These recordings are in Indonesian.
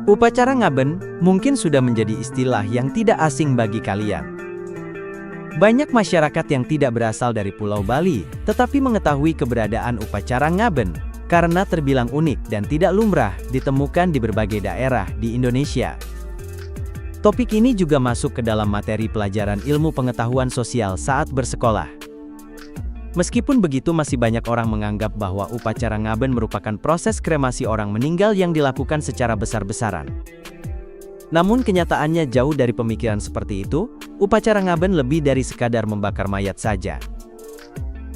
Upacara ngaben mungkin sudah menjadi istilah yang tidak asing bagi kalian. Banyak masyarakat yang tidak berasal dari Pulau Bali, tetapi mengetahui keberadaan upacara ngaben, karena terbilang unik dan tidak lumrah ditemukan di berbagai daerah di Indonesia. Topik ini juga masuk ke dalam materi pelajaran ilmu pengetahuan sosial saat bersekolah. Meskipun begitu, masih banyak orang menganggap bahwa upacara ngaben merupakan proses kremasi orang meninggal yang dilakukan secara besar-besaran. Namun kenyataannya jauh dari pemikiran seperti itu. Upacara ngaben lebih dari sekadar membakar mayat saja.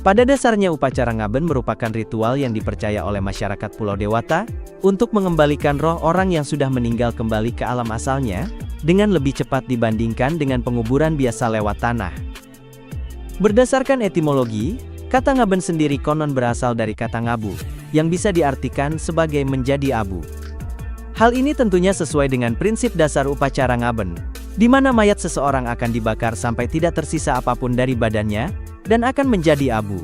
Pada dasarnya upacara ngaben merupakan ritual yang dipercaya oleh masyarakat Pulau Dewata untuk mengembalikan roh orang yang sudah meninggal kembali ke alam asalnya dengan lebih cepat dibandingkan dengan penguburan biasa lewat tanah. Berdasarkan etimologi, kata ngaben sendiri konon berasal dari kata ngabu, yang bisa diartikan sebagai menjadi abu. Hal ini tentunya sesuai dengan prinsip dasar upacara ngaben, di mana mayat seseorang akan dibakar sampai tidak tersisa apapun dari badannya, dan akan menjadi abu.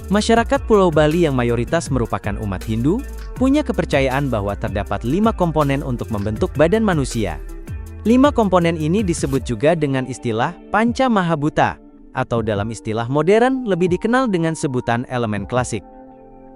Masyarakat Pulau Bali yang mayoritas merupakan umat Hindu, punya kepercayaan bahwa terdapat 5 komponen untuk membentuk badan manusia. 5 komponen ini disebut juga dengan istilah Panca Mahabhuta, atau dalam istilah modern lebih dikenal dengan sebutan elemen klasik.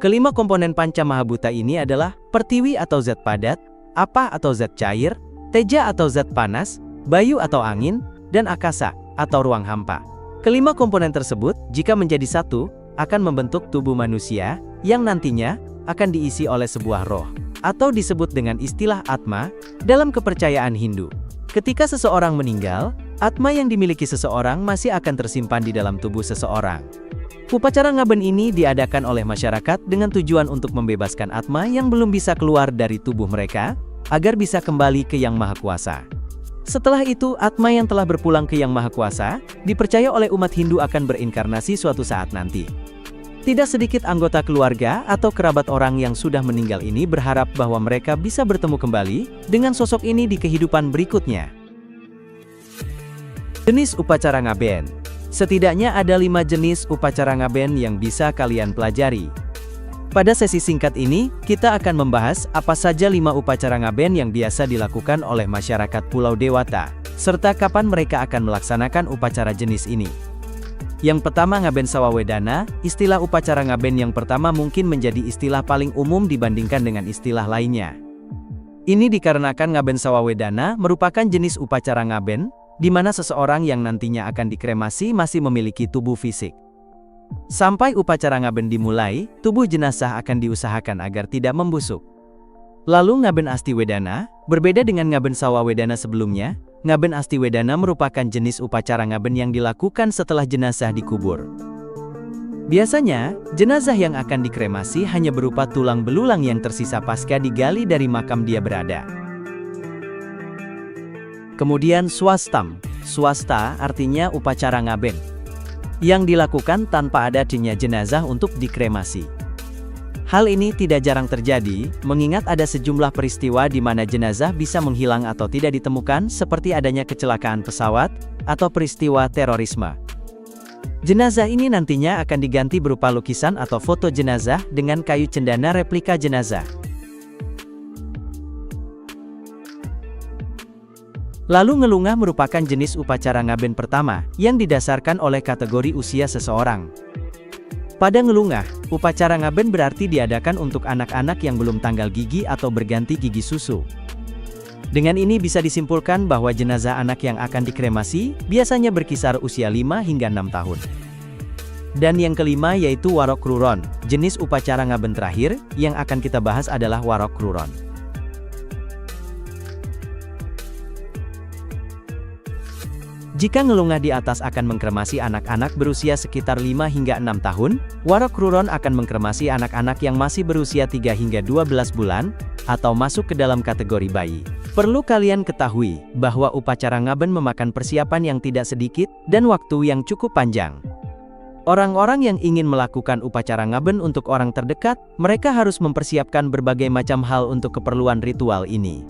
Kelima komponen Panca Mahabhuta ini adalah Pertiwi atau zat padat, Apa atau zat cair, Teja atau zat panas, Bayu atau angin, dan Akasa atau ruang hampa. Kelima komponen tersebut, jika menjadi satu, akan membentuk tubuh manusia, yang nantinya akan diisi oleh sebuah roh, atau disebut dengan istilah Atma, dalam kepercayaan Hindu. Ketika seseorang meninggal, Atma yang dimiliki seseorang masih akan tersimpan di dalam tubuh seseorang. Upacara ngaben ini diadakan oleh masyarakat dengan tujuan untuk membebaskan Atma yang belum bisa keluar dari tubuh mereka, agar bisa kembali ke Yang Maha Kuasa. Setelah itu, Atma yang telah berpulang ke Yang Maha Kuasa, dipercaya oleh umat Hindu akan berinkarnasi suatu saat nanti. Tidak sedikit anggota keluarga atau kerabat orang yang sudah meninggal ini berharap bahwa mereka bisa bertemu kembali dengan sosok ini di kehidupan berikutnya. Jenis upacara ngaben. Setidaknya ada 5 jenis upacara ngaben yang bisa kalian pelajari. Pada sesi singkat ini, kita akan membahas apa saja 5 upacara ngaben yang biasa dilakukan oleh masyarakat Pulau Dewata, serta kapan mereka akan melaksanakan upacara jenis ini. Yang pertama, ngaben sawawedana. Istilah upacara ngaben yang pertama mungkin menjadi istilah paling umum dibandingkan dengan istilah lainnya. Ini dikarenakan ngaben sawawedana merupakan jenis upacara ngaben, di mana seseorang yang nantinya akan dikremasi masih memiliki tubuh fisik. Sampai upacara ngaben dimulai, tubuh jenazah akan diusahakan agar tidak membusuk. Lalu ngaben astiwedana, berbeda dengan ngaben sawawedana sebelumnya. Ngaben astiwedana merupakan jenis upacara ngaben yang dilakukan setelah jenazah dikubur. Biasanya, jenazah yang akan dikremasi hanya berupa tulang belulang yang tersisa pasca digali dari makam dia berada. Kemudian swastam. Swasta artinya upacara ngaben, yang dilakukan tanpa adanya jenazah untuk dikremasi. Hal ini tidak jarang terjadi, mengingat ada sejumlah peristiwa di mana jenazah bisa menghilang atau tidak ditemukan, seperti adanya kecelakaan pesawat, atau peristiwa terorisme. Jenazah ini nantinya akan diganti berupa lukisan atau foto jenazah dengan kayu cendana replika jenazah. Lalu ngelungah merupakan jenis upacara ngaben pertama, yang didasarkan oleh kategori usia seseorang. Pada ngelungah, upacara ngaben berarti diadakan untuk anak-anak yang belum tanggal gigi atau berganti gigi susu. Dengan ini bisa disimpulkan bahwa jenazah anak yang akan dikremasi, biasanya berkisar usia 5 hingga 6 tahun. Dan yang kelima yaitu warok kruron. Jenis upacara ngaben terakhir, yang akan kita bahas adalah warok kruron. Jika ngelungah di atas akan mengkremasi anak-anak berusia sekitar 5 hingga 6 tahun, warok kruron akan mengkremasi anak-anak yang masih berusia 3 hingga 12 bulan, atau masuk ke dalam kategori bayi. Perlu kalian ketahui, bahwa upacara ngaben memakan persiapan yang tidak sedikit, dan waktu yang cukup panjang. Orang-orang yang ingin melakukan upacara ngaben untuk orang terdekat, mereka harus mempersiapkan berbagai macam hal untuk keperluan ritual ini.